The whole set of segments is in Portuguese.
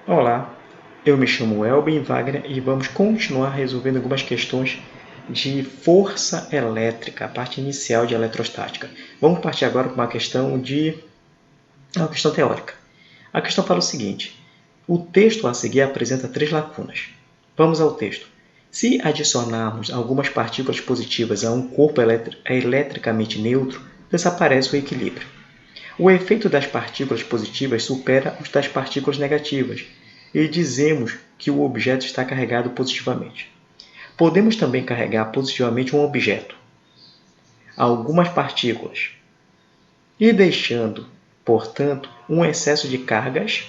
Olá, eu me chamo Elben Wagner e vamos continuar resolvendo algumas questões de força elétrica, a parte inicial de eletrostática. Vamos partir agora para uma questão teórica. A questão fala o seguinte: o texto a seguir apresenta 3 lacunas. Vamos ao texto. Se adicionarmos algumas partículas positivas a um corpo eletricamente neutro, desaparece o equilíbrio. O efeito das partículas positivas supera os das partículas negativas, e dizemos que o objeto está carregado positivamente. Podemos também carregar positivamente um objeto, algumas partículas, e deixando, portanto, um excesso de cargas.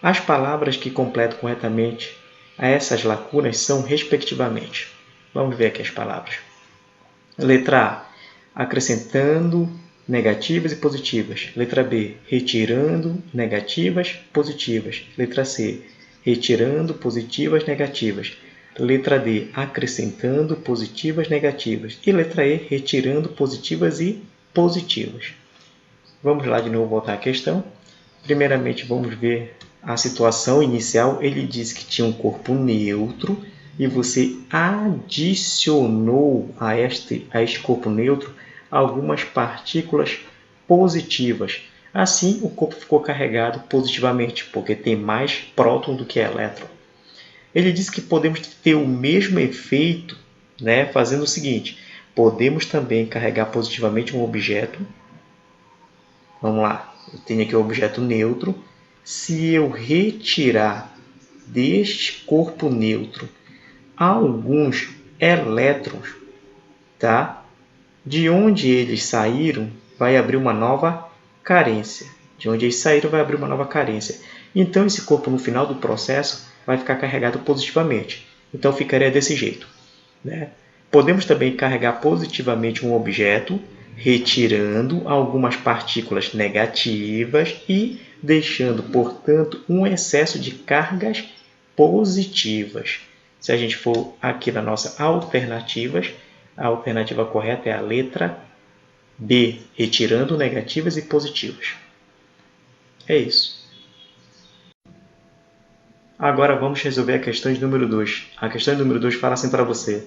As palavras que completam corretamente a essas lacunas são, respectivamente. Vamos ver aqui as palavras. Letra A, acrescentando negativas e positivas. Letra B, retirando negativas, positivas. Letra C, retirando positivas, negativas. Letra D, acrescentando positivas, negativas. E letra E, retirando positivas e positivas. Vamos lá de novo voltar à questão. Primeiramente, vamos ver a situação inicial. Ele disse que tinha um corpo neutro e você adicionou a este corpo neutro algumas partículas positivas. Assim, o corpo ficou carregado positivamente, porque tem mais próton do que elétron. Ele disse que podemos ter o mesmo efeito, fazendo o seguinte: podemos também carregar positivamente um objeto. Vamos lá, eu tenho aqui o objeto neutro. Se eu retirar deste corpo neutro alguns elétrons, tá? De onde eles saíram, vai abrir uma nova carência. De onde eles saíram, vai abrir uma nova carência. Então, esse corpo, no final do processo, vai ficar carregado positivamente. Então, ficaria desse jeito. Podemos também carregar positivamente um objeto, retirando algumas partículas negativas e deixando, portanto, um excesso de cargas positivas. Se a gente for aqui na nossa alternativas, a alternativa correta é a letra B, retirando negativas e positivas. É isso. Agora vamos resolver a questão de número 2. A questão de número 2 fala assim para você: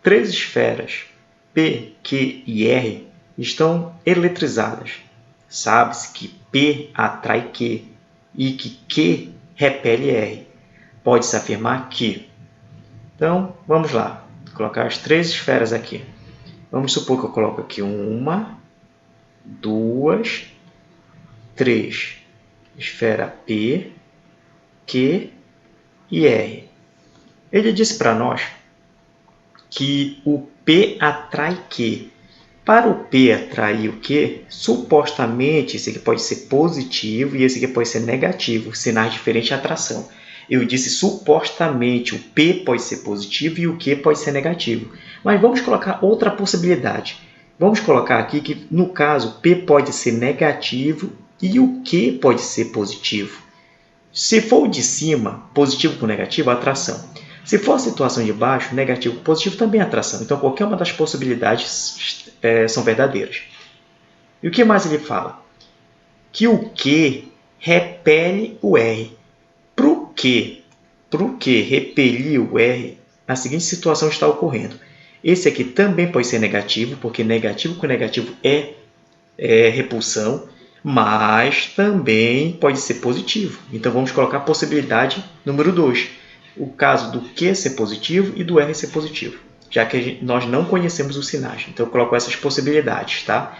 3 esferas P, Q e R estão eletrizadas. Sabe-se que P atrai Q e que Q repele R. Pode-se afirmar que... Então, vamos lá. Vou colocar as 3 esferas aqui. Vamos supor que eu coloco aqui 1, 2, 3. Esfera P, Q e R. Ele disse para nós que o P atrai Q. Para o P atrair o Q, supostamente esse aqui pode ser positivo e esse aqui pode ser negativo, sinais diferentes de atração. Eu disse supostamente o P pode ser positivo e o Q pode ser negativo. Mas vamos colocar outra possibilidade. Vamos colocar aqui que, no caso, P pode ser negativo e o Q pode ser positivo. Se for o de cima, positivo com negativo, atração. Se for a situação de baixo, negativo com positivo, também é atração. Então, qualquer uma das possibilidades são verdadeiras. E o que mais ele fala? Que o Q repele o R. Para o Q repelir o R, a seguinte situação está ocorrendo. Esse aqui também pode ser negativo, porque negativo com negativo é repulsão, mas também pode ser positivo. Então, vamos colocar a possibilidade número 2. O caso do Q ser positivo e do R ser positivo, já que nós não conhecemos os sinais. Então, eu coloco essas possibilidades. Tá?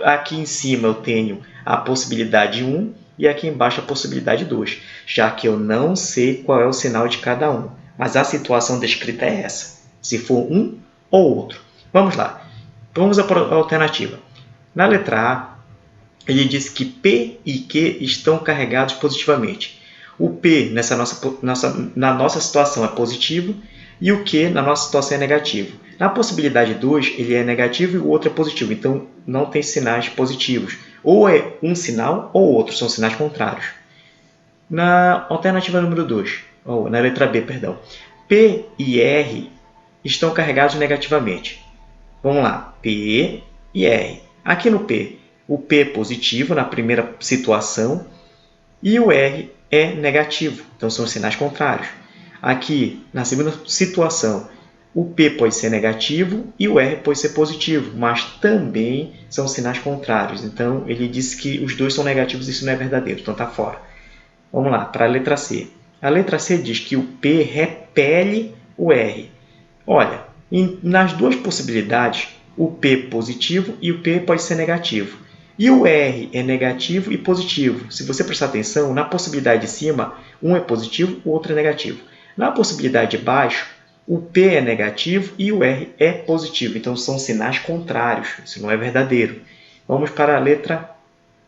Aqui em cima eu tenho a possibilidade 1 e aqui embaixo a possibilidade 2, já que eu não sei qual é o sinal de cada um. Mas a situação descrita é essa, se for um ou outro. Vamos lá. Vamos à alternativa. Na letra A, ele diz que P e Q estão carregados positivamente. O P na nossa situação é positivo e o Q na nossa situação é negativo. Na possibilidade 2, ele é negativo e o outro é positivo, então não tem sinais positivos. Ou é um sinal ou outro, são sinais contrários. Na alternativa número 2, ou na letra B, perdão, P e R estão carregados negativamente. Vamos lá, P e R. Aqui no P, o P é positivo na primeira situação e o R é negativo, então são sinais contrários. Aqui, na segunda situação, o P pode ser negativo e o R pode ser positivo, mas também são sinais contrários. Então, ele disse que os dois são negativos e isso não é verdadeiro, então está fora. Vamos lá, para a letra C. A letra C diz que o P repele o R. Olha, nas duas possibilidades, o P é positivo e o P pode ser negativo. E o R é negativo e positivo. Se você prestar atenção, na possibilidade de cima, um é positivo, o outro é negativo. Na possibilidade de baixo, o P é negativo e o R é positivo. Então, são sinais contrários. Isso não é verdadeiro. Vamos para a letra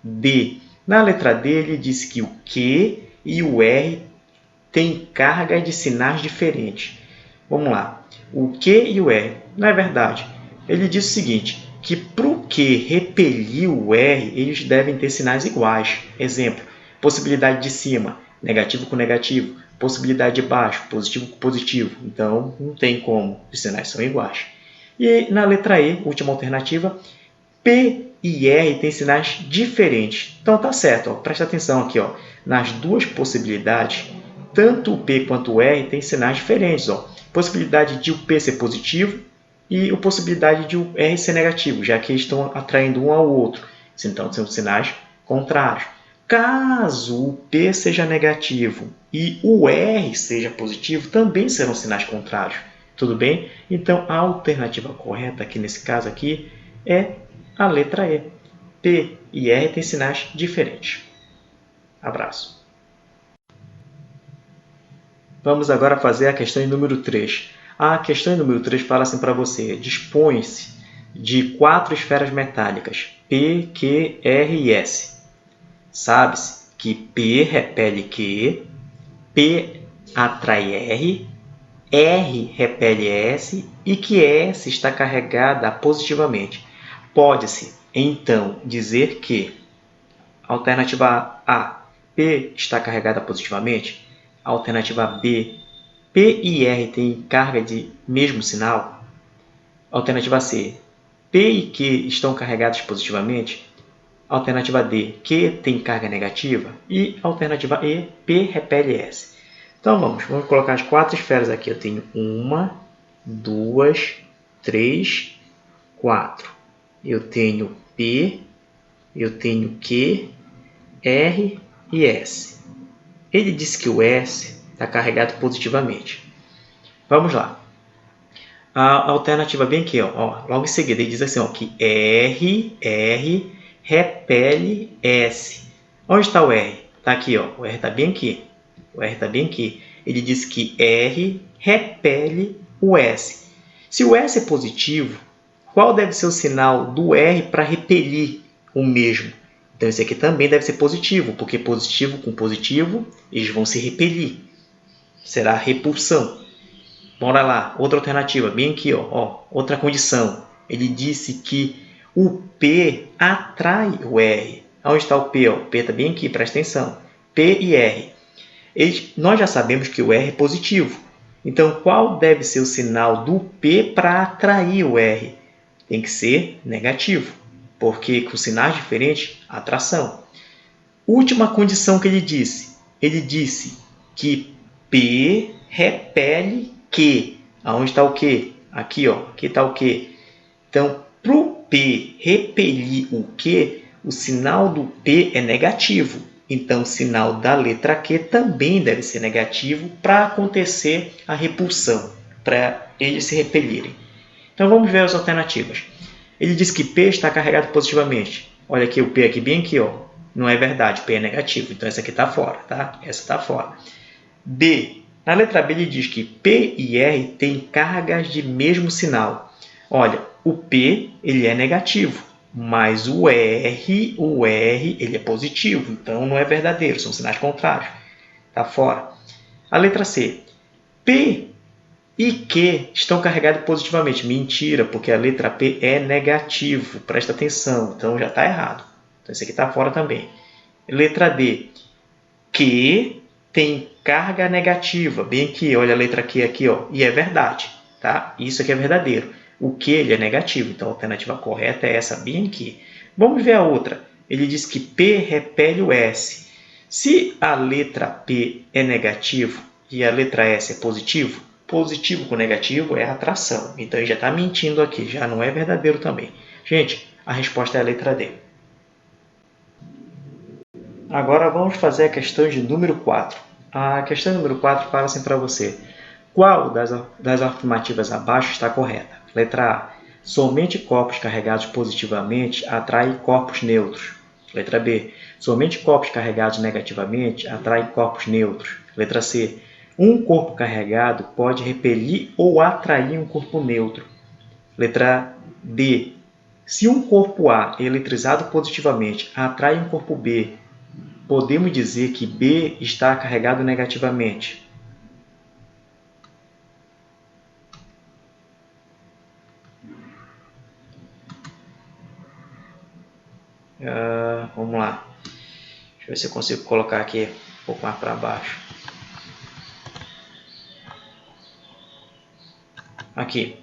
D. Na letra D, ele disse que o Q e o R têm carga de sinais diferentes. Vamos lá. O Q e o R. Não é verdade. Ele disse o seguinte, que para o Q repelir o R, eles devem ter sinais iguais. Exemplo, possibilidade de cima, negativo com negativo. Possibilidade de baixo, positivo com positivo. Então, não tem como. Os sinais são iguais. E na letra E, última alternativa, P e R têm sinais diferentes. Então, tá certo. Ó, presta atenção aqui. Ó, nas duas possibilidades, tanto o P quanto o R têm sinais diferentes. Ó. Possibilidade de o P ser positivo e a possibilidade de o R ser negativo, já que eles estão atraindo um ao outro. Então, são sinais contrários. Caso o P seja negativo e o R seja positivo, também serão sinais contrários. Tudo bem? Então, a alternativa correta aqui nesse caso aqui é a letra E. P e R têm sinais diferentes. Abraço. Vamos agora fazer a questão número 3. A questão número 3 fala assim para você. Dispõe-se de 4 esferas metálicas, P, Q, R e S. Sabe-se que P repele Q, P atrai R, R repele S e que S está carregada positivamente. Pode-se, então, dizer que alternativa A, P está carregada positivamente. Alternativa B, P e R têm carga de mesmo sinal. Alternativa C, P e Q estão carregados positivamente. Alternativa D, Q tem carga negativa. E alternativa E, P repele S. Então, vamos colocar as 4 esferas aqui. Eu tenho 1, 2, 3, 4. Eu tenho P, eu tenho Q, R e S. Ele disse que o S está carregado positivamente. Vamos lá. A alternativa bem aqui, ó, logo em seguida, ele diz assim, ó, que R repele S. Onde está o R? Está aqui, ó. O R está bem aqui. O R está bem aqui. Ele diz que R repele o S. Se o S é positivo, qual deve ser o sinal do R para repelir o mesmo? Então, esse aqui também deve ser positivo, porque positivo com positivo, eles vão se repelir. Será repulsão. Bora lá. Outra alternativa, bem aqui, ó, outra condição. Ele disse que o P atrai o R. Onde está o P? O P está bem aqui, presta atenção. P e R. Nós já sabemos que o R é positivo. Então, qual deve ser o sinal do P para atrair o R? Tem que ser negativo, porque com sinais diferentes, atração. Última condição que ele disse. Ele disse que P repele Q. Onde está o Q? Aqui, ó. Aqui está o Q. Então, para o P repelir o Q, o sinal do P é negativo. Então, o sinal da letra Q também deve ser negativo para acontecer a repulsão, para eles se repelirem. Então, vamos ver as alternativas. Ele diz que P está carregado positivamente. Olha aqui o P aqui, bem aqui, ó. Não é verdade, P é negativo. Então, essa aqui está fora, tá? Essa está fora. B. Na letra B, ele diz que P e R têm cargas de mesmo sinal. Olha, o P ele é negativo, mas o R ele é positivo. Então, não é verdadeiro, são sinais contrários. Está fora. A letra C. P e Q estão carregados positivamente. Mentira, porque a letra P é negativo. Presta atenção. Então, já está errado. Então, esse aqui está fora também. Letra D. Q tem carga negativa. Bem aqui, olha a letra Q aqui. Ó, e é verdade. Tá? Isso aqui é verdadeiro. O Q ele é negativo. Então, a alternativa correta é essa bem aqui. Vamos ver a outra. Ele diz que P repele o S. Se a letra P é negativo e a letra S é positivo, positivo com negativo é atração. Então, ele já está mentindo aqui, já não é verdadeiro também. Gente, a resposta é a letra D. Agora, vamos fazer a questão de número 4. A questão número 4 fala assim para você. Qual das afirmativas abaixo está correta? Letra A. Somente corpos carregados positivamente atraem corpos neutros. Letra B. Somente corpos carregados negativamente atraem corpos neutros. Letra C. Um corpo carregado pode repelir ou atrair um corpo neutro. Letra D. Se um corpo A eletrizado positivamente atrai um corpo B, podemos dizer que B está carregado negativamente. Vamos lá. Deixa eu ver se eu consigo colocar aqui um pouco mais para baixo. Aqui.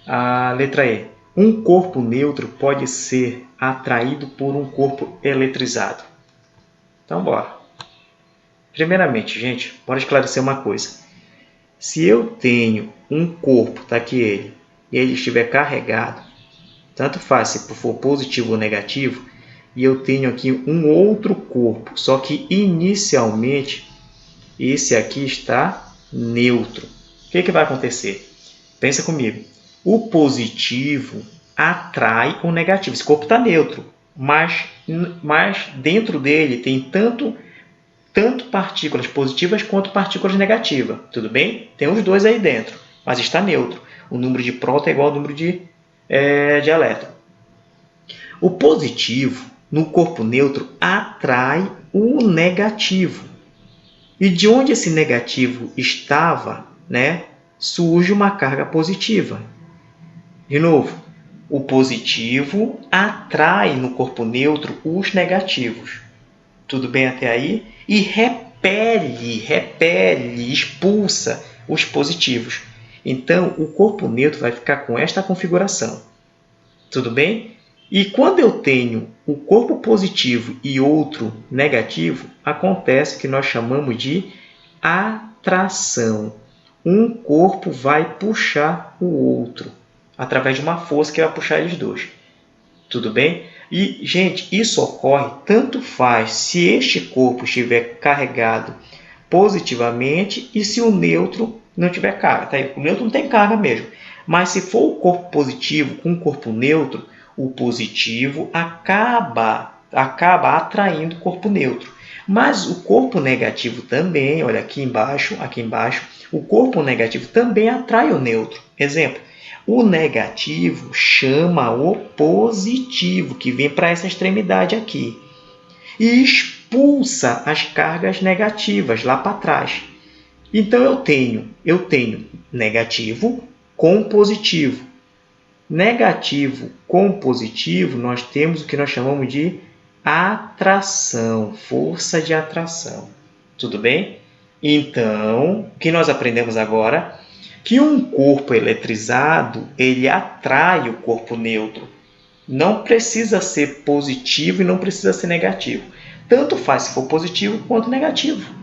A letra E. Um corpo neutro pode ser atraído por um corpo eletrizado. Então, bora. Primeiramente, gente, bora esclarecer uma coisa. Se eu tenho um corpo, está aqui ele, e ele estiver carregado, tanto faz se for positivo ou negativo, e eu tenho aqui um outro corpo, só que inicialmente esse aqui está neutro. O que vai acontecer? Pensa comigo. O positivo atrai o negativo. Esse corpo está neutro, mas dentro dele tem tanto partículas positivas quanto partículas negativas. Tudo bem? Tem os dois aí dentro, mas está neutro. O número de próton é igual ao número de elétron. O positivo, no corpo neutro, atrai o negativo. E de onde esse negativo estava, surge uma carga positiva. De novo, o positivo atrai no corpo neutro os negativos. Tudo bem até aí? E repele, expulsa os positivos. Então, o corpo neutro vai ficar com esta configuração. Tudo bem? E quando eu tenho o corpo positivo e outro negativo, acontece o que nós chamamos de atração. Um corpo vai puxar o outro, através de uma força que vai puxar eles dois. Tudo bem? E, gente, isso ocorre tanto faz se este corpo estiver carregado positivamente e se o neutro não tiver carga. Tá aí? O neutro não tem carga mesmo. Mas se for o corpo positivo com o corpo neutro, o positivo acaba atraindo o corpo neutro. Mas o corpo negativo também, olha aqui embaixo, o corpo negativo também atrai o neutro. Exemplo, o negativo chama o positivo, que vem para essa extremidade aqui, e expulsa as cargas negativas lá para trás. Então, eu tenho negativo com positivo. Negativo com positivo, nós temos o que nós chamamos de atração, força de atração. Tudo bem? Então, o que nós aprendemos agora? Que um corpo eletrizado, ele atrai o corpo neutro. Não precisa ser positivo e não precisa ser negativo. Tanto faz se for positivo quanto negativo.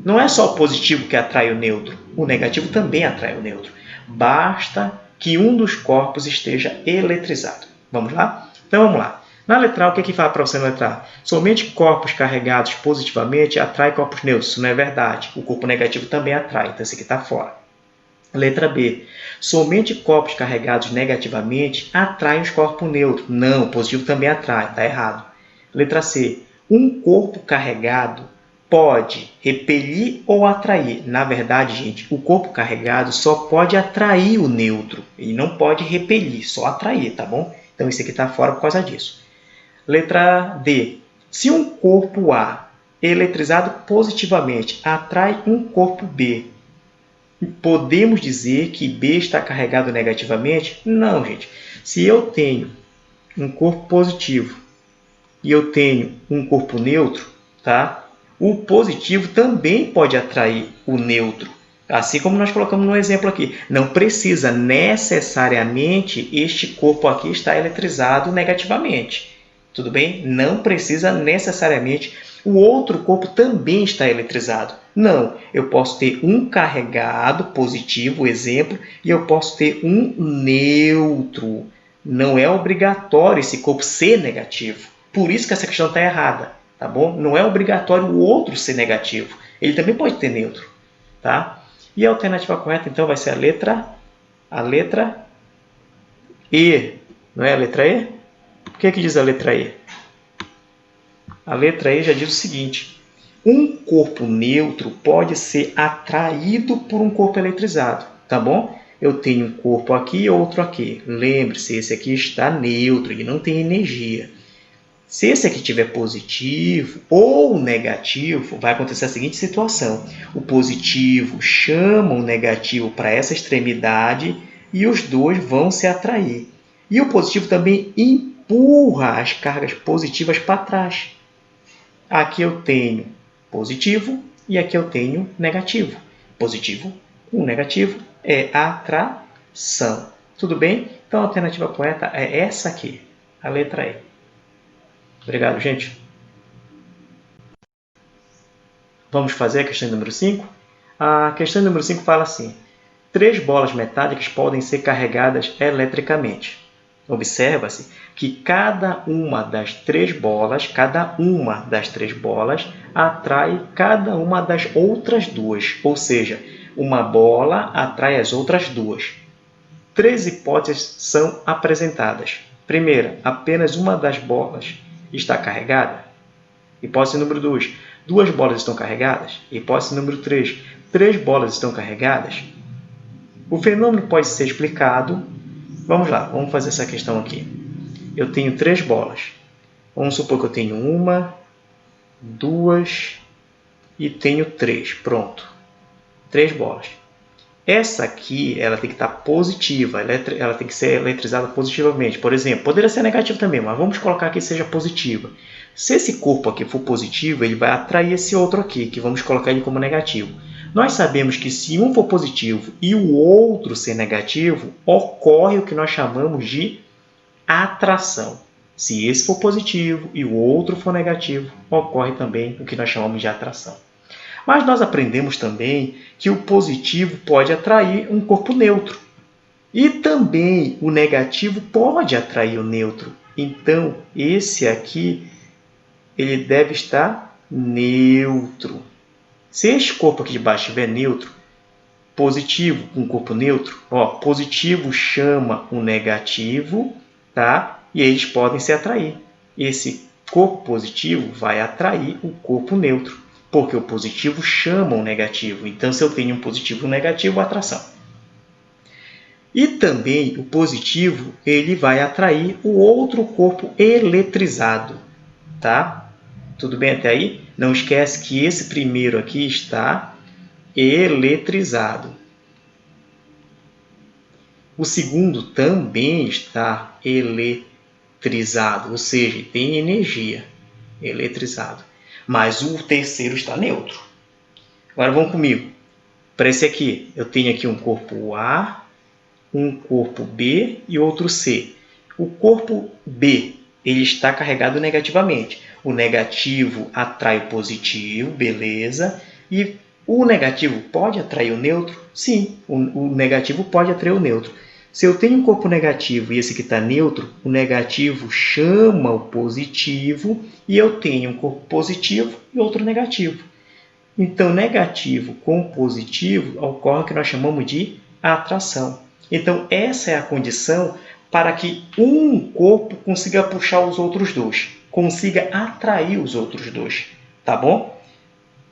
Não é só o positivo que atrai o neutro, o negativo também atrai o neutro. Basta que um dos corpos esteja eletrizado. Vamos lá? Então, vamos lá. Na letra A, o que fala para você na letra A? Somente corpos carregados positivamente atraem corpos neutros. Isso não é verdade. O corpo negativo também atrai, então esse aqui está fora. Letra B. Somente corpos carregados negativamente atraem os corpos neutros. Não, o positivo também atrai, está errado. Letra C. Um corpo carregado pode repelir ou atrair. Na verdade, gente, o corpo carregado só pode atrair o neutro. Ele não pode repelir, só atrair, tá bom? Então, esse aqui está fora por causa disso. Letra D. Se um corpo A, eletrizado positivamente, atrai um corpo B, podemos dizer que B está carregado negativamente? Não, gente. Se eu tenho um corpo positivo e eu tenho um corpo neutro, tá? O positivo também pode atrair o neutro. Assim como nós colocamos no exemplo aqui. Não precisa necessariamente este corpo aqui estar eletrizado negativamente. Tudo bem? Não precisa necessariamente o outro corpo também estar eletrizado. Não, eu posso ter um carregado positivo, exemplo, e eu posso ter um neutro. Não é obrigatório esse corpo ser negativo. Por isso que essa questão está errada, tá bom? Não é obrigatório o outro ser negativo. Ele também pode ter neutro, tá? E a alternativa correta, então, vai ser a letra E. Não é a letra E? O que é que diz a letra E? A letra E já diz o seguinte: um corpo neutro pode ser atraído por um corpo eletrizado, tá bom? Eu tenho um corpo aqui e outro aqui. Lembre-se, esse aqui está neutro, ele não tem energia. Se esse aqui tiver positivo ou negativo, vai acontecer a seguinte situação. O positivo chama o negativo para essa extremidade e os dois vão se atrair. E o positivo também empurra as cargas positivas para trás. Aqui eu tenho positivo e aqui eu tenho negativo. Positivo com negativo é atração. Tudo bem? Então a alternativa correta é essa aqui, a letra E. Obrigado, gente. Vamos fazer a questão número 5? A questão número 5 fala assim: 3 bolas metálicas podem ser carregadas eletricamente. Observa-se que cada uma das três bolas atrai cada uma das outras duas, ou seja, uma bola atrai as outras duas. 3 hipóteses são apresentadas. Primeira, apenas uma das bolas está carregada. Hipótese número 2, 2 bolas estão carregadas. Hipótese número 3, 3 bolas estão carregadas. O fenômeno pode ser explicado. Vamos lá, vamos fazer essa questão aqui. Eu tenho 3 bolas. Vamos supor que eu tenho 1, 2 e tenho 3. Pronto. 3 bolas. Essa aqui ela tem que estar positiva, ela tem que ser eletrizada positivamente. Por exemplo, poderia ser negativa também, mas vamos colocar que seja positiva. Se esse corpo aqui for positivo, ele vai atrair esse outro aqui, que vamos colocar ele como negativo. Nós sabemos que se um for positivo e o outro ser negativo, ocorre o que nós chamamos de atração. Se esse for positivo e o outro for negativo, ocorre também o que nós chamamos de atração. Mas nós aprendemos também que o positivo pode atrair um corpo neutro. E também o negativo pode atrair o neutro. Então, esse aqui ele deve estar neutro. Se este corpo aqui de baixo estiver neutro, positivo com corpo neutro, positivo chama o negativo, tá? E eles podem se atrair. Esse corpo positivo vai atrair o corpo neutro, porque o positivo chama o negativo. Então, se eu tenho um positivo e um negativo, atração. E também o positivo ele vai atrair o outro corpo eletrizado, tá? Tudo bem até aí? Não esquece que esse primeiro aqui está eletrizado. O segundo também está eletrizado, ou seja, tem energia, eletrizado. Mas o terceiro está neutro. Agora vamos comigo. Para esse aqui, eu tenho aqui um corpo A, um corpo B e outro C. O corpo B ele está carregado negativamente. O negativo atrai o positivo, beleza. E o negativo pode atrair o neutro? Sim, o negativo pode atrair o neutro. Se eu tenho um corpo negativo e esse aqui está neutro, o negativo chama o positivo e eu tenho um corpo positivo e outro negativo. Então, negativo com positivo ocorre o que nós chamamos de atração. Então, essa é a condição para que um corpo consiga puxar os outros dois, consiga atrair os outros dois. Tá bom?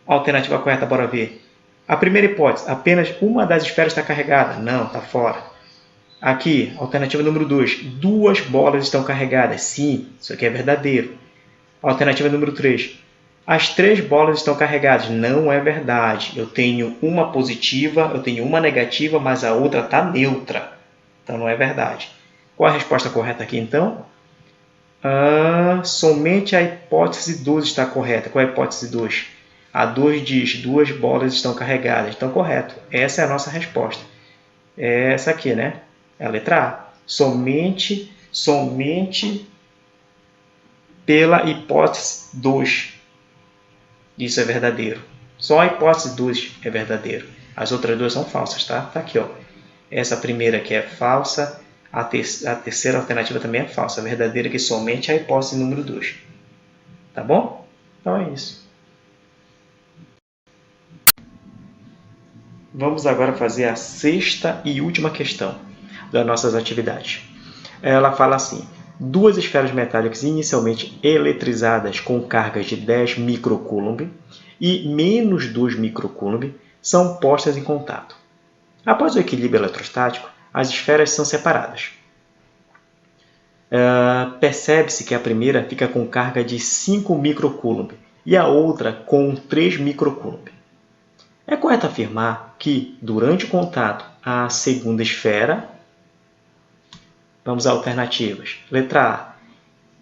Alternativa correta, bora ver. A primeira hipótese, apenas uma das esferas está carregada. Não, está fora. Aqui, alternativa número 2, 2 bolas estão carregadas. Sim, isso aqui é verdadeiro. Alternativa número 3, as 3 bolas estão carregadas. Não é verdade. Eu tenho uma positiva, eu tenho uma negativa, mas a outra está neutra. Então, não é verdade. Qual a resposta correta aqui, então? Somente a hipótese 2 está correta. Qual é a hipótese 2? A 2 diz 2 bolas estão carregadas. Então, correto. Essa é a nossa resposta. É essa aqui, né? É a letra A. Somente pela hipótese 2. Isso é verdadeiro. Só a hipótese 2 é verdadeiro. As outras duas são falsas, tá? Tá aqui, ó. Essa primeira aqui é falsa. A terceira alternativa também é falsa. A verdadeira que somente a hipótese número 2. Tá bom? Então é isso. Vamos agora fazer a sexta e última questão das nossas atividades. Ela fala assim: duas esferas metálicas inicialmente eletrizadas com cargas de 10 microcoulomb e menos 2 microcoulomb são postas em contato. Após o equilíbrio eletrostático, as esferas são separadas. Percebe-se que a primeira fica com carga de 5 microcoulomb e a outra com 3 microcoulomb. É correto afirmar que, durante o contato, a segunda esfera, vamos a alternativas. Letra A,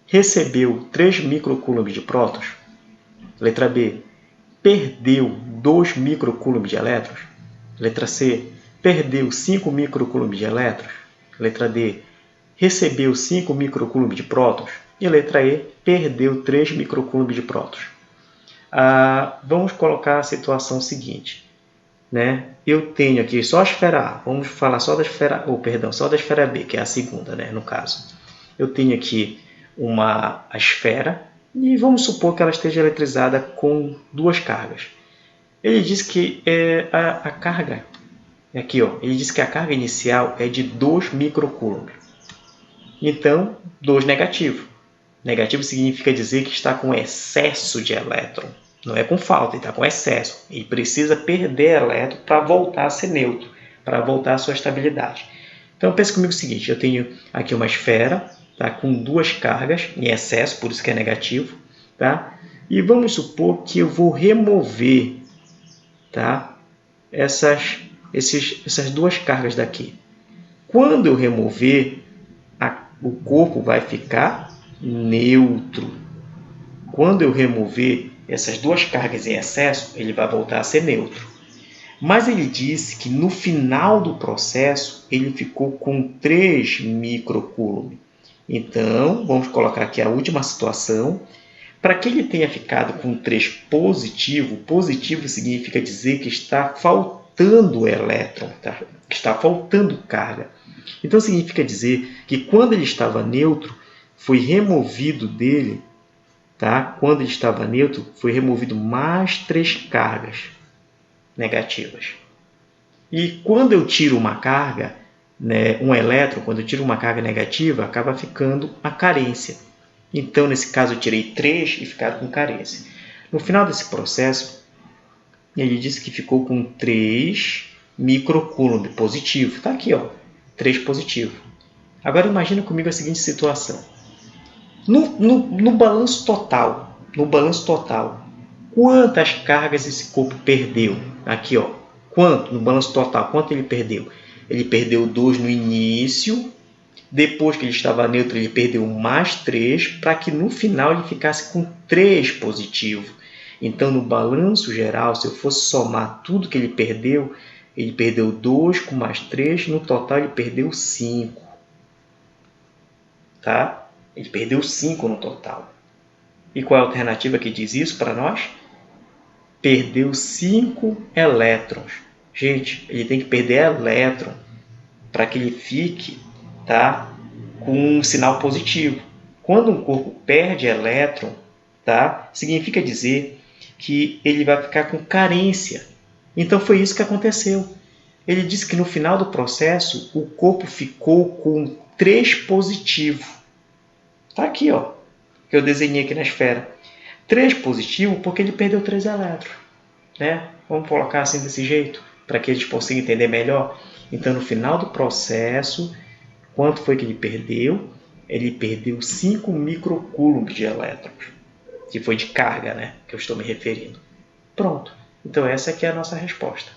recebeu 3 microcoulomb de prótons. Letra B, perdeu 2 microcoulomb de elétrons. Letra C, perdeu 5 microcoulomb de elétrons. Letra D, recebeu 5 microcoulomb de prótons. E letra E, perdeu 3 microcoulomb de prótons. Vamos colocar a situação seguinte, né? Eu tenho aqui só a esfera A. Vamos falar só da esfera, só da esfera B, que é a segunda, né, no caso. Eu tenho aqui a esfera e vamos supor que ela esteja eletrizada com duas cargas. Ele diz que a carga aqui, ó, ele diz que a carga inicial é de 2 microcoulomb. Então, 2 negativo. Negativo significa dizer que está com excesso de elétron. Não é com falta, ele está com excesso. Ele precisa perder elétron para voltar a ser neutro, para voltar à sua estabilidade. Então, pense comigo o seguinte: eu tenho aqui uma esfera, tá, com duas cargas em excesso, por isso que é negativo. Tá? E vamos supor que eu vou remover, tá, essas duas cargas daqui. Quando eu remover, o corpo vai ficar neutro. Quando eu remover essas duas cargas em excesso, ele vai voltar a ser neutro. Mas ele disse que no final do processo, ele ficou com 3 microcoulomb. Então, vamos colocar aqui a última situação. Para que ele tenha ficado com 3 positivo, positivo significa dizer que está faltando elétron, tá? Está faltando carga. Então, significa dizer que quando ele estava neutro, foi removido dele, tá? Quando ele estava neutro, foi removido mais 3 cargas negativas. E quando eu tiro uma carga, né, um elétron, quando eu tiro uma carga negativa, acaba ficando a carência. Então, nesse caso, eu tirei 3 e ficaram com carência. No final desse processo, ele disse que ficou com 3 microcoulomb positivo. Está aqui, ó, 3 positivo. Agora, imagina comigo a seguinte situação. No balanço total, quantas cargas esse corpo perdeu? Aqui, ó, quanto no balanço total? Quanto ele perdeu? Ele perdeu 2 no início. Depois que ele estava neutro, ele perdeu mais 3, para que no final ele ficasse com 3 positivo. Então, no balanço geral, se eu fosse somar tudo que ele perdeu 2 com mais 3, no total ele perdeu 5. Tá? Ele perdeu 5 no total. E qual é a alternativa que diz isso para nós? Perdeu 5 elétrons. Gente, ele tem que perder elétron para que ele fique, tá, com um sinal positivo. Quando um corpo perde elétron, tá, significa dizer que ele vai ficar com carência. Então foi isso que aconteceu. Ele disse que no final do processo o corpo ficou com 3 positivo. Está aqui, ó, que eu desenhei aqui na esfera. 3 positivo porque ele perdeu 3 elétrons. Né? Vamos colocar assim desse jeito, para que eles possam entender melhor. Então, no final do processo, quanto foi que ele perdeu? Ele perdeu 5 microcoulomb de elétrons, que foi de carga, né? Que eu estou me referindo. Pronto. Então, essa aqui é a nossa resposta.